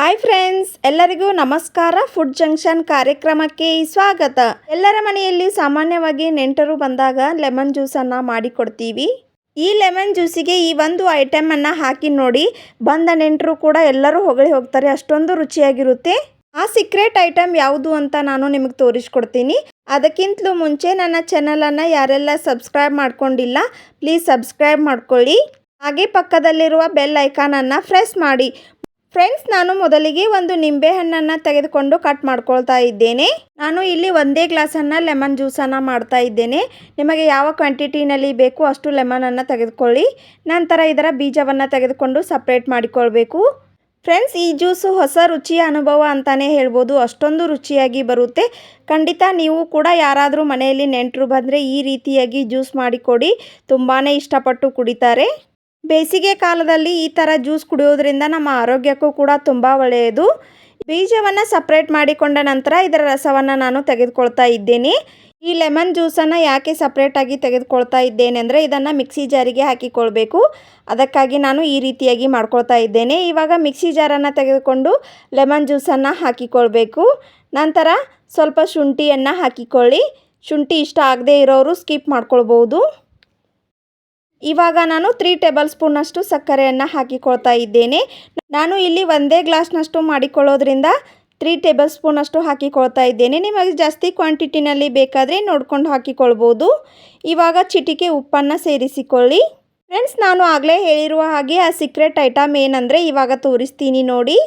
Hi friends, ಎಲ್ಲರಿಗೂ ನಮಸ್ಕಾರ. Food junction ಕಾರ್ಯಕ್ರಮಕ್ಕೆ ಸ್ವಾಗತ. ಎಲ್ಲರ ಮನೆಯಲ್ಲಿ ಸಾಮಾನ್ಯವಾಗಿ ನೆಂಟರು ಬಂದಾಗ ಲೆಮನ್ ಜ್ಯೂಸನ್ನು ಮಾಡಿಕೊಡ್ತೀವಿ. ಈ ಲೆಮನ್ ಜ್ಯೂಸಿಗೆ ಈ ಒಂದು ಐಟಮನ್ನು ಹಾಕಿ ನೋಡಿ, ಬಂದ ನೆಂಟರು ಕೂಡ ಎಲ್ಲರೂ ಹೊಗಳಿ ಹೋಗ್ತಾರೆ. ಅಷ್ಟೊಂದು ರುಚಿಯಾಗಿರುತ್ತೆ. ಆ ಸೀಕ್ರೆಟ್ ಐಟಮ್ ಯಾವುದು ಅಂತ ನಾನು ನಿಮಗೆ ತೋರಿಸ್ಕೊಡ್ತೀನಿ. ಅದಕ್ಕಿಂತಲೂ ಮುಂಚೆ ನನ್ನ ಚಾನಲನ್ನು ಯಾರೆಲ್ಲ ಸಬ್ಸ್ಕ್ರೈಬ್ ಮಾಡ್ಕೊಂಡಿಲ್ಲ, ಪ್ಲೀಸ್ ಸಬ್ಸ್ಕ್ರೈಬ್ ಮಾಡ್ಕೊಳ್ಳಿ. ಹಾಗೆ ಪಕ್ಕದಲ್ಲಿರುವ ಬೆಲ್ ಐಕಾನನ್ನು ಪ್ರೆಸ್ ಮಾಡಿ. ಫ್ರೆಂಡ್ಸ್, ನಾನು ಮೊದಲಿಗೆ ಒಂದು ನಿಂಬೆಹಣ್ಣನ್ನು ತೆಗೆದುಕೊಂಡು ಕಟ್ ಮಾಡ್ಕೊಳ್ತಾ ಇದ್ದೇನೆ. ನಾನು ಇಲ್ಲಿ ಒಂದೇ ಗ್ಲಾಸನ್ನು ಲೆಮನ್ ಜ್ಯೂಸನ್ನು ಮಾಡ್ತಾ ಇದ್ದೇನೆ. ನಿಮಗೆ ಯಾವ ಕ್ವಾಂಟಿಟಿನಲ್ಲಿ ಬೇಕು ಅಷ್ಟು ಲೆಮನನ್ನು ತೆಗೆದುಕೊಳ್ಳಿ. ನಂತರ ಇದರ ಬೀಜವನ್ನು ತೆಗೆದುಕೊಂಡು ಸಪ್ರೇಟ್ ಮಾಡಿಕೊಳ್ಬೇಕು. ಫ್ರೆಂಡ್ಸ್, ಈ ಜ್ಯೂಸು ಹೊಸ ರುಚಿಯ ಅನುಭವ ಅಂತಲೇ ಹೇಳ್ಬೋದು. ಅಷ್ಟೊಂದು ರುಚಿಯಾಗಿ ಬರುತ್ತೆ. ಖಂಡಿತ ನೀವು ಕೂಡ ಯಾರಾದರೂ ಮನೆಯಲ್ಲಿ ನೆಂಟರು ಬಂದರೆ ಈ ರೀತಿಯಾಗಿ ಜ್ಯೂಸ್ ಮಾಡಿಕೊಡಿ. ತುಂಬಾ ಇಷ್ಟಪಟ್ಟು ಕುಡಿತಾರೆ. ಬೇಸಿಗೆ ಕಾಲದಲ್ಲಿ ಈ ಥರ ಜ್ಯೂಸ್ ಕುಡಿಯೋದ್ರಿಂದ ನಮ್ಮ ಆರೋಗ್ಯಕ್ಕೂ ಕೂಡ ತುಂಬ ಒಳ್ಳೆಯದು. ಬೀಜವನ್ನು ಸಪ್ರೇಟ್ ಮಾಡಿಕೊಂಡ ನಂತರ ಇದರ ರಸವನ್ನು ನಾನು ತೆಗೆದುಕೊಳ್ತಾ ಇದ್ದೇನೆ. ಈ ಲೆಮನ್ ಜ್ಯೂಸನ್ನು ಯಾಕೆ ಸಪ್ರೇಟಾಗಿ ತೆಗೆದುಕೊಳ್ತಾ ಇದ್ದೇನೆ ಅಂದರೆ, ಇದನ್ನು ಮಿಕ್ಸಿ ಜಾರಿಗೆ ಹಾಕಿಕೊಳ್ಬೇಕು. ಅದಕ್ಕಾಗಿ ನಾನು ಈ ರೀತಿಯಾಗಿ ಮಾಡ್ಕೊಳ್ತಾ ಇದ್ದೇನೆ. ಇವಾಗ ಮಿಕ್ಸಿ ಜಾರನ್ನು ತೆಗೆದುಕೊಂಡು ಲೆಮನ್ ಜ್ಯೂಸನ್ನು ಹಾಕಿಕೊಳ್ಬೇಕು. ನಂತರ ಸ್ವಲ್ಪ ಶುಂಠಿಯನ್ನು ಹಾಕಿಕೊಳ್ಳಿ. ಶುಂಠಿ ಇಷ್ಟ ಆಗದೇ ಇರೋರು ಸ್ಕಿಪ್ ಮಾಡ್ಕೊಳ್ಬೋದು. ಇವಾಗ ನಾನು 3 ಟೇಬಲ್ ಸ್ಪೂನಷ್ಟು ಸಕ್ಕರೆಯನ್ನು ಹಾಕಿಕೊಳ್ತಾ ಇದ್ದೇನೆ. ನಾನು ಇಲ್ಲಿ ಒಂದೇ ಗ್ಲಾಸ್ನಷ್ಟು ಮಾಡಿಕೊಳ್ಳೋದ್ರಿಂದ 3 ಟೇಬಲ್ ಸ್ಪೂನಷ್ಟು ಹಾಕಿಕೊಳ್ತಾ ಇದ್ದೇನೆ. ನಿಮಗೆ ಜಾಸ್ತಿ ಕ್ವಾಂಟಿಟಿನಲ್ಲಿ ಬೇಕಾದರೆ ನೋಡ್ಕೊಂಡು ಹಾಕಿಕೊಳ್ಬೋದು. ಇವಾಗ ಚಿಟಿಕೆ ಉಪ್ಪನ್ನು ಸೇರಿಸಿಕೊಳ್ಳಿ. ಫ್ರೆಂಡ್ಸ್, ನಾನು ಆಗಲೇ ಹೇಳಿರುವ ಹಾಗೆ ಆ ಸೀಕ್ರೆಟ್ ಐಟಮ್ ಏನಂದರೆ ಇವಾಗ ತೋರಿಸ್ತೀನಿ ನೋಡಿ.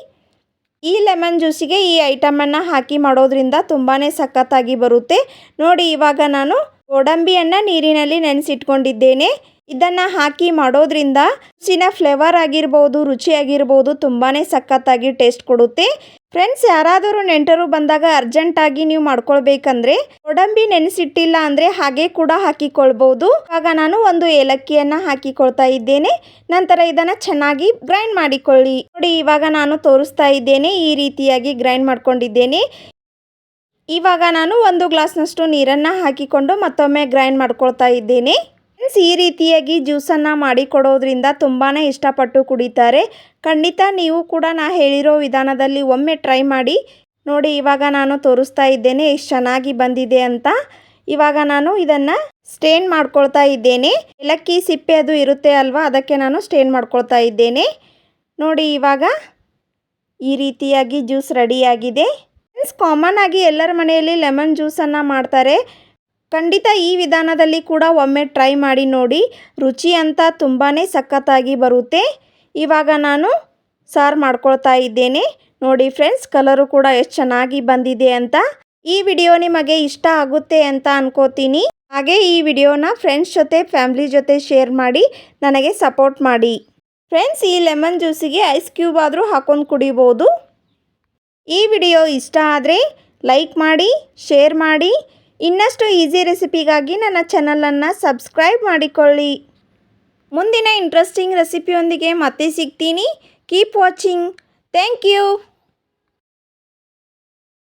ಈ ಲೆಮನ್ ಜ್ಯೂಸಿಗೆ ಈ ಐಟಮನ್ನು ಹಾಕಿ ಮಾಡೋದ್ರಿಂದ ತುಂಬಾ ಸಖತ್ತಾಗಿ ಬರುತ್ತೆ ನೋಡಿ. ಇವಾಗ ನಾನು ಗೋಡಂಬಿಯನ್ನು ನೀರಿನಲ್ಲಿ ನೆನೆಸಿಟ್ಕೊಂಡಿದ್ದೇನೆ. ಇದನ್ನು ಹಾಕಿ ಮಾಡೋದ್ರಿಂದ ರುಚಿನ ಫ್ಲೇವರ್ ಆಗಿರ್ಬೋದು, ರುಚಿಯಾಗಿರ್ಬೋದು, ತುಂಬಾ ಸಖತ್ತಾಗಿ ಟೇಸ್ಟ್ ಕೊಡುತ್ತೆ. ಫ್ರೆಂಡ್ಸ್, ಯಾರಾದರೂ ನೆಂಟರು ಬಂದಾಗ ಅರ್ಜೆಂಟಾಗಿ ನೀವು ಮಾಡ್ಕೊಳ್ಬೇಕಂದ್ರೆ ಗೋಡಂಬಿ ನೆನೆಸಿಟ್ಟಿಲ್ಲ ಅಂದರೆ ಹಾಗೆ ಕೂಡ ಹಾಕಿಕೊಳ್ಬೋದು. ಇವಾಗ ನಾನು ಒಂದು ಏಲಕ್ಕಿಯನ್ನು ಹಾಕಿಕೊಳ್ತಾ ಇದ್ದೇನೆ. ನಂತರ ಇದನ್ನು ಚೆನ್ನಾಗಿ ಗ್ರೈಂಡ್ ಮಾಡಿಕೊಳ್ಳಿ. ನೋಡಿ, ಇವಾಗ ನಾನು ತೋರಿಸ್ತಾ ಇದ್ದೇನೆ. ಈ ರೀತಿಯಾಗಿ ಗ್ರೈಂಡ್ ಮಾಡ್ಕೊಂಡಿದ್ದೇನೆ. ಇವಾಗ ನಾನು 1 ಗ್ಲಾಸ್ನಷ್ಟು ನೀರನ್ನು ಹಾಕಿಕೊಂಡು ಮತ್ತೊಮ್ಮೆ ಗ್ರೈಂಡ್ ಮಾಡ್ಕೊಳ್ತಾ ಇದ್ದೇನೆ. ಫ್ರೆಂಡ್ಸ್, ಈ ರೀತಿಯಾಗಿ ಜ್ಯೂಸನ್ನು ಮಾಡಿಕೊಡೋದ್ರಿಂದ ತುಂಬಾ ಇಷ್ಟಪಟ್ಟು ಕುಡಿತಾರೆ. ಖಂಡಿತ ನೀವು ಕೂಡ ನಾನು ಹೇಳಿರೋ ವಿಧಾನದಲ್ಲಿ ಒಮ್ಮೆ ಟ್ರೈ ಮಾಡಿ ನೋಡಿ. ಇವಾಗ ನಾನು ತೋರಿಸ್ತಾ ಇದ್ದೇನೆ ಎಷ್ಟು ಚೆನ್ನಾಗಿ ಬಂದಿದೆ ಅಂತ. ಇವಾಗ ನಾನು ಇದನ್ನು ಸ್ಟೇನ್ ಮಾಡ್ಕೊಳ್ತಾ ಇದ್ದೇನೆ. ಏಲಕ್ಕಿ ಸಿಪ್ಪೆ ಅದು ಇರುತ್ತೆ ಅಲ್ವಾ, ಅದಕ್ಕೆ ನಾನು ಸ್ಟೇನ್ ಮಾಡ್ಕೊಳ್ತಾ ಇದ್ದೇನೆ ನೋಡಿ. ಇವಾಗ ಈ ರೀತಿಯಾಗಿ ಜ್ಯೂಸ್ ರೆಡಿಯಾಗಿದೆ. ಫ್ರೆಂಡ್ಸ್, ಕಾಮನ್ ಆಗಿ ಎಲ್ಲರ ಮನೆಯಲ್ಲಿ ಲೆಮನ್ ಜ್ಯೂಸನ್ನು ಮಾಡ್ತಾರೆ. ಖಂಡಿತ ಈ ವಿಧಾನದಲ್ಲಿ ಕೂಡ ಒಮ್ಮೆ ಟ್ರೈ ಮಾಡಿ ನೋಡಿ. ರುಚಿ ಅಂತ ತುಂಬಾ ಸಖತ್ತಾಗಿ ಬರುತ್ತೆ. ಇವಾಗ ನಾನು ಸಾರು ಮಾಡ್ಕೊಳ್ತಾ ಇದ್ದೇನೆ ನೋಡಿ. ಫ್ರೆಂಡ್ಸ್, ಕಲರು ಕೂಡ ಎಷ್ಟು ಚೆನ್ನಾಗಿ ಬಂದಿದೆ ಅಂತ. ಈ ವಿಡಿಯೋ ನಿಮಗೆ ಇಷ್ಟ ಆಗುತ್ತೆ ಅಂತ ಅನ್ಕೋತೀನಿ. ಹಾಗೆ ಈ ವಿಡಿಯೋನ ಫ್ರೆಂಡ್ಸ್ ಜೊತೆ, ಫ್ಯಾಮಿಲಿ ಜೊತೆ ಶೇರ್ ಮಾಡಿ ನನಗೆ ಸಪೋರ್ಟ್ ಮಾಡಿ. ಫ್ರೆಂಡ್ಸ್, ಈ ಲೆಮನ್ ಜ್ಯೂಸಿಗೆ ಐಸ್ ಕ್ಯೂಬ್ ಆದರೂ ಹಾಕೊಂಡು ಕುಡಿಬೋದು. ಈ ವಿಡಿಯೋ ಇಷ್ಟ ಆದರೆ ಲೈಕ್ ಮಾಡಿ, ಶೇರ್ ಮಾಡಿ. ಇನ್ನಷ್ಟು ಈಸಿ ರೆಸಿಪಿಗಾಗಿ ನನ್ನ ಚಾನಲನ್ನು ಸಬ್ಸ್ಕ್ರೈಬ್ ಮಾಡಿಕೊಳ್ಳಿ. ಮುಂದಿನ ಇಂಟ್ರೆಸ್ಟಿಂಗ್ ರೆಸಿಪಿಯೊಂದಿಗೆ ಮತ್ತೆ ಸಿಗ್ತೀನಿ. Keep watching. Thank you.